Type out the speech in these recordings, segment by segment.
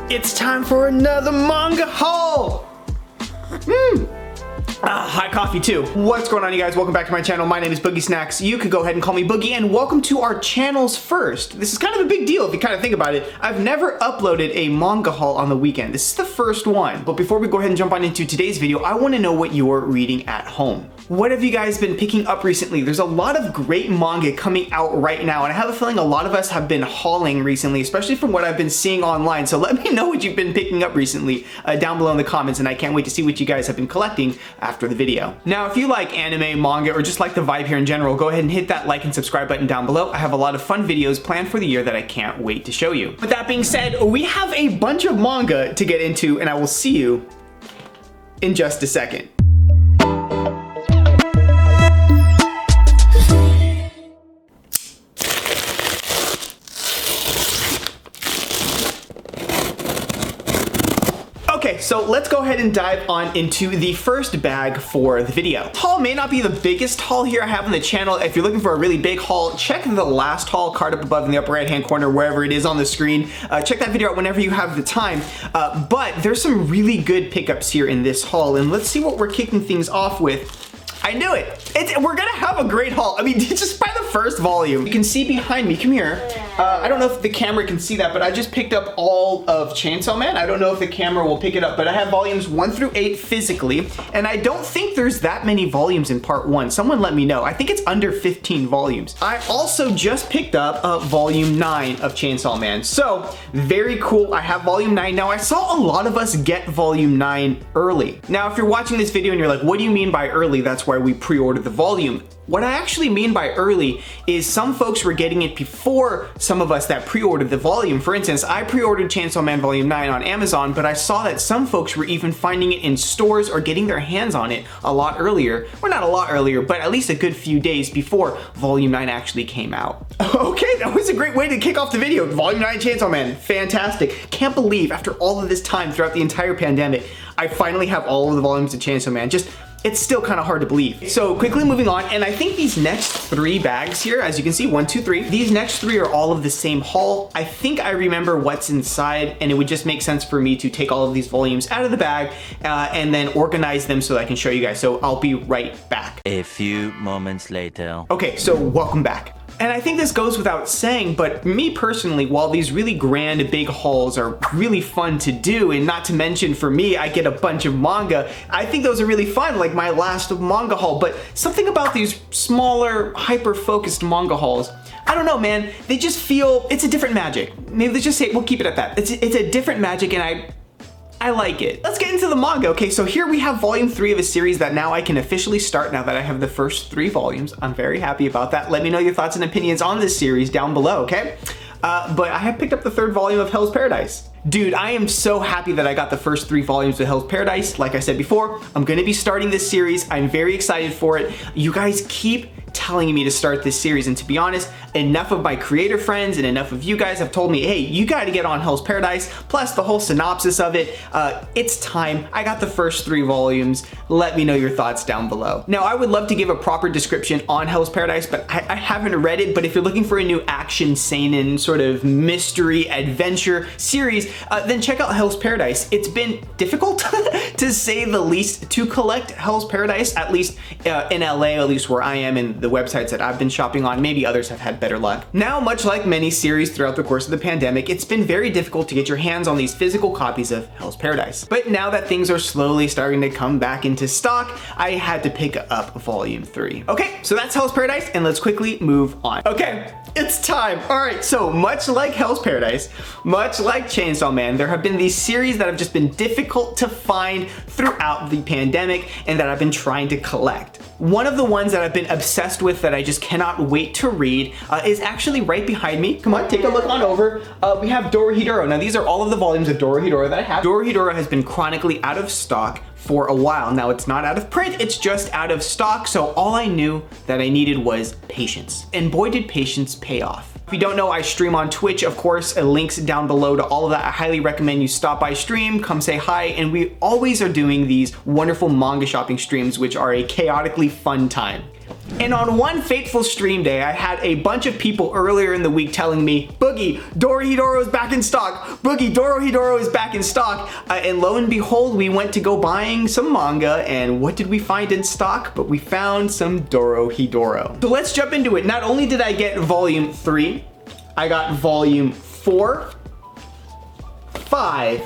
It's time for another manga haul! Hot coffee too. What's going on, you guys? Welcome back to my channel. My name is BoogieSnacks. You could go ahead and call me Boogie, and welcome to our channel's first. This is kind of a big deal if you kind of think about it. I've never uploaded a manga haul on the weekend. This is the first one. But before we go ahead and jump on into today's video, I want to know what you're reading at home. What have you guys been picking up recently? There's a lot of great manga coming out right now, and I have a feeling a lot of us have been hauling recently, especially from what I've been seeing online. So let me know what you've been picking up recently down below in the comments, and I can't wait to see what you guys have been collecting after the video. Now, if you like anime, manga, or just like the vibe here in general, go ahead and hit that like and subscribe button down below. I have a lot of fun videos planned for the year that I can't wait to show you. With that being said, we have a bunch of manga to get into, and I will see you in just a second. Okay, so let's go ahead and dive on into the first bag for the video. Haul may not be the biggest haul here I have on the channel. If you're looking for a really big haul, check the last haul card up above in the upper right hand corner, wherever it is on the screen. Check that video out whenever you have the time. But there's some really good pickups here in this haul, and let's see what we're kicking things off with. I knew it. We're gonna have a great haul. I mean, just by the first volume. You can see behind me, come here. I don't know if the camera can see that, but I just picked up all of Chainsaw Man. I don't know if the camera will pick it up, but I have volumes 1 through 8 physically, and I don't think there's that many volumes in part 1. Someone let me know. I think it's under 15 volumes. I also just picked up volume 9 of Chainsaw Man. So, very cool. I have volume 9. Now, I saw a lot of us get volume 9 early. Now, if you're watching this video and you're like, what do you mean by early? That's why we pre-ordered the volume. What I actually mean by early is some folks were getting it before some of us that pre-ordered the volume. For instance, I pre-ordered Chainsaw Man Volume 9 on Amazon, but I saw that some folks were even finding it in stores or getting their hands on it a lot earlier. Well, not a lot earlier, but at least a good few days before Volume 9 actually came out. Okay, that was a great way to kick off the video. Volume 9 Chainsaw Man, fantastic. Can't believe after all of this time throughout the entire pandemic, I finally have all of the volumes of Chainsaw Man. It's still kind of hard to believe. So quickly moving on, and I think these next 3 bags here, as you can see, 1, 2, 3, these next 3 are all of the same haul. I think I remember what's inside, and it would just make sense for me to take all of these volumes out of the bag and then organize them so that I can show you guys. So I'll be right back. A few moments later. Okay, so welcome back. And I think this goes without saying, but me personally, while these really grand big hauls are really fun to do, and not to mention for me, I get a bunch of manga, I think those are really fun, like my last manga haul, but something about these smaller, hyper-focused manga hauls, I don't know, man, they just feel, it's a different magic. Maybe let's just say, we'll keep it at that. It's a different magic, and I like it. Let's get into the manga. Okay, so here we have volume 3 of a series that now I can officially start now that I have the first 3 volumes. I'm very happy about that. Let me know your thoughts and opinions on this series down below, okay? But I have picked up the 3rd volume of Hell's Paradise. Dude, I am so happy that I got the first 3 volumes of Hell's Paradise. Like I said before, I'm gonna be starting this series. I'm very excited for it. You guys keep telling me to start this series, and to be honest, enough of my creator friends and enough of you guys have told me, hey, you gotta get on Hell's Paradise, plus the whole synopsis of it. It's time. I got the first 3 volumes. Let me know your thoughts down below. Now, I would love to give a proper description on Hell's Paradise, but I haven't read it, but if you're looking for a new action, seinen, sort of mystery, adventure series, then check out Hell's Paradise. It's been difficult, to say the least, to collect Hell's Paradise, at least in LA, at least where I am, and the websites that I've been shopping on. Maybe others have had better luck. Now, much like many series throughout the course of the pandemic, it's been very difficult to get your hands on these physical copies of Hell's Paradise. But now that things are slowly starting to come back into stock, I had to pick up volume 3. Okay, so that's Hell's Paradise, and let's quickly move on. Okay, it's time. All right, so much like Hell's Paradise, much like Chainsaw Man, there have been these series that have just been difficult to find throughout the pandemic and that I've been trying to collect. One of the ones that I've been obsessed with that I just cannot wait to read is actually right behind me. Come on, take a look on over. We have Dorohedoro. Now, these are all of the volumes of Dorohedoro that I have. Dorohedoro has been chronically out of stock for a while. Now, it's not out of print, it's just out of stock, so all I knew that I needed was patience. And boy, did patience pay off. If you don't know, I stream on Twitch, of course, links down below to all of that. I highly recommend you stop by stream, come say hi, and we always are doing these wonderful manga shopping streams, which are a chaotically fun time. And on one fateful stream day, I had a bunch of people earlier in the week telling me, Boogie, Dorohedoro is back in stock. Boogie, Dorohedoro is back in stock. And lo and behold, we went to go buying some manga, and what did we find in stock? But we found some Dorohedoro. So let's jump into it. Not only did I get volume 3, I got volume 4, 5,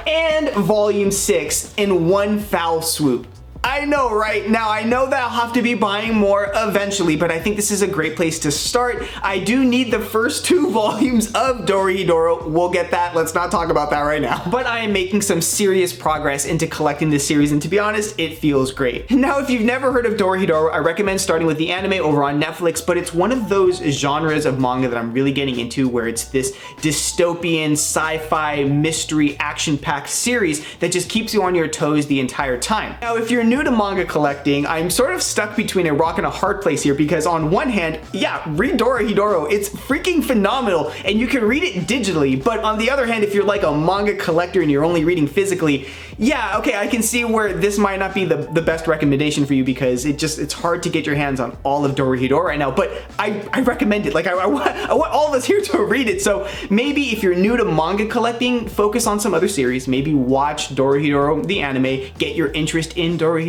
and volume 6 in one foul swoop. I know, right? Now, I know that I'll have to be buying more eventually, but I think this is a great place to start. I do need the first 2 volumes of Dorohedoro. We'll get that. Let's not talk about that right now. But I am making some serious progress into collecting this series, and to be honest, it feels great. Now, if you've never heard of Dorohedoro, I recommend starting with the anime over on Netflix, but it's one of those genres of manga that I'm really getting into where it's this dystopian, sci-fi, mystery, action-packed series that just keeps you on your toes the entire time. Now, if you're new to manga collecting, I'm sort of stuck between a rock and a hard place here because on one hand, yeah, read Dorohedoro, it's freaking phenomenal and you can read it digitally, but on the other hand, if you're like a manga collector and you're only reading physically, yeah, okay, I can see where this might not be the best recommendation for you because it's hard to get your hands on all of Dorohedoro right now, but I recommend it. Like I want all of us here to read it, so maybe if you're new to manga collecting, focus on some other series, maybe watch Dorohedoro, the anime, get your interest in Dorohedoro,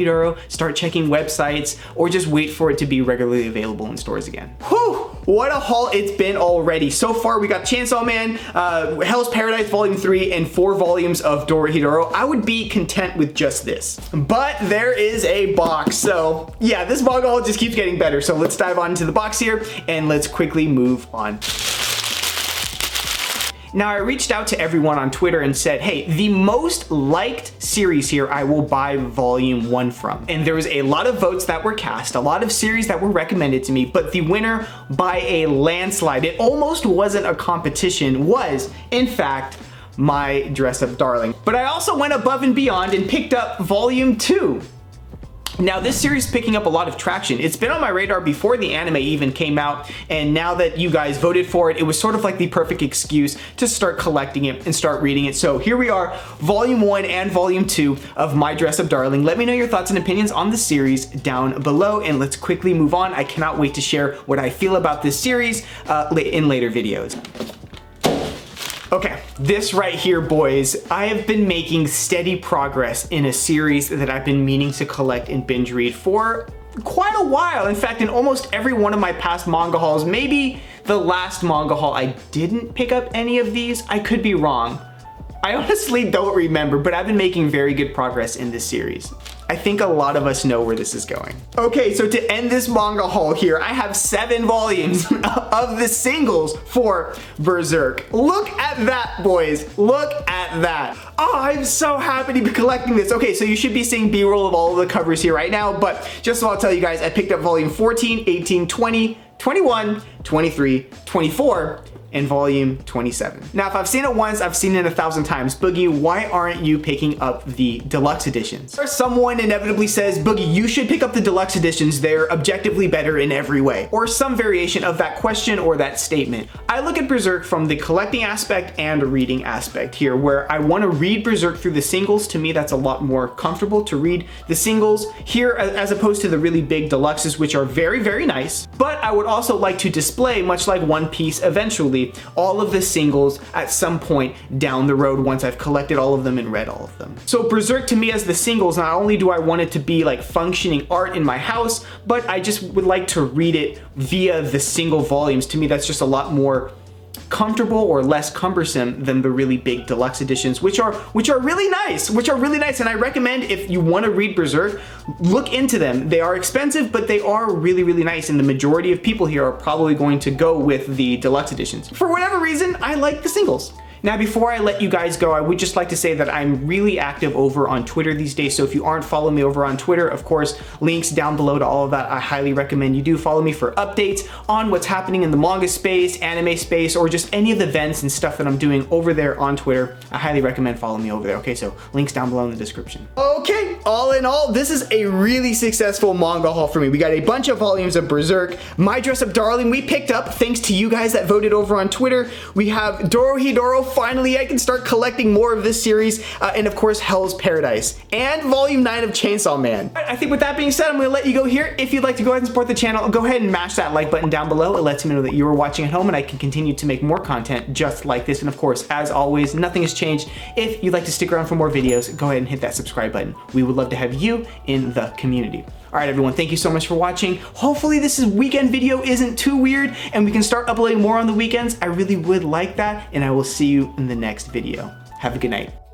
start checking websites, or just wait for it to be regularly available in stores again. Whew! What a haul it's been already. So far, we got Chainsaw Man, Hell's Paradise Volume 3, and 4 volumes of Dorohedoro. I would be content with just this. But there is a box, so yeah, this manga haul just keeps getting better. So let's dive on into the box here, and let's quickly move on. Now, I reached out to everyone on Twitter and said, hey, the most liked series here I will buy volume 1 from. And there was a lot of votes that were cast, a lot of series that were recommended to me, but the winner by a landslide, it almost wasn't a competition, was, in fact, my Dress Up Darling. But I also went above and beyond and picked up volume 2. Now, this series is picking up a lot of traction. It's been on my radar before the anime even came out, and now that you guys voted for it, it was sort of like the perfect excuse to start collecting it and start reading it. So here we are, volume 1 and volume 2 of My Dress Up Darling. Let me know your thoughts and opinions on the series down below, and let's quickly move on. I cannot wait to share what I feel about this series in later videos. Okay, this right here, boys, I have been making steady progress in a series that I've been meaning to collect and binge read for quite a while. In fact, in almost every one of my past manga hauls, maybe the last manga haul, I didn't pick up any of these. I could be wrong. I honestly don't remember, but I've been making very good progress in this series. I think a lot of us know where this is going. Okay, so to end this manga haul here, I have 7 volumes of the singles for Berserk. Look at that, boys. Look at that. Oh, I'm so happy to be collecting this. Okay, so you should be seeing B-roll of all of the covers here right now, but just so I'll tell you guys, I picked up volume 14, 18, 20, 21, 23, 24, and volume 27. Now, if I've seen it once, I've seen it 1,000 times. Boogie, why aren't you picking up the deluxe editions? Or someone inevitably says, Boogie, you should pick up the deluxe editions. They're objectively better in every way. Or some variation of that question or that statement. I look at Berserk from the collecting aspect and reading aspect here, where I want to read Berserk through the singles. To me, that's a lot more comfortable to read the singles here as opposed to the really big deluxes, which are very, very nice. But I would also like to display, much like One Piece eventually, all of the singles at some point down the road once I've collected all of them and read all of them. So Berserk to me as the singles, not only do I want it to be like functioning art in my house, but I just would like to read it via the single volumes. To me, that's just a lot more comfortable or less cumbersome than the really big deluxe editions, which are really nice, and I recommend if you want to read Berserk, look into them. They are expensive, but they are really, really nice, and the majority of people here are probably going to go with the deluxe editions. For whatever reason, I like the singles. Now, before I let you guys go, I would just like to say that I'm really active over on Twitter these days, so if you aren't following me over on Twitter, of course, links down below to all of that. I highly recommend you do follow me for updates on what's happening in the manga space, anime space, or just any of the events and stuff that I'm doing over there on Twitter. I highly recommend following me over there, okay? So links down below in the description. Okay, all in all, this is a really successful manga haul for me. We got a bunch of volumes of Berserk. My Dress Up Darling we picked up thanks to you guys that voted over on Twitter. We have Dorohedoro finally I can start collecting more of this series, and of course Hell's Paradise, and Volume 9 of Chainsaw Man. I think with that being said, I'm gonna let you go here. If you'd like to go ahead and support the channel, go ahead and mash that like button down below. It lets me know that you are watching at home and I can continue to make more content just like this. And of course, as always, nothing has changed. If you'd like to stick around for more videos, go ahead and hit that subscribe button. We would love to have you in the community. All right, everyone, thank you so much for watching. Hopefully this weekend video isn't too weird and we can start uploading more on the weekends. I really would like that, and I will see you in the next video. Have a good night.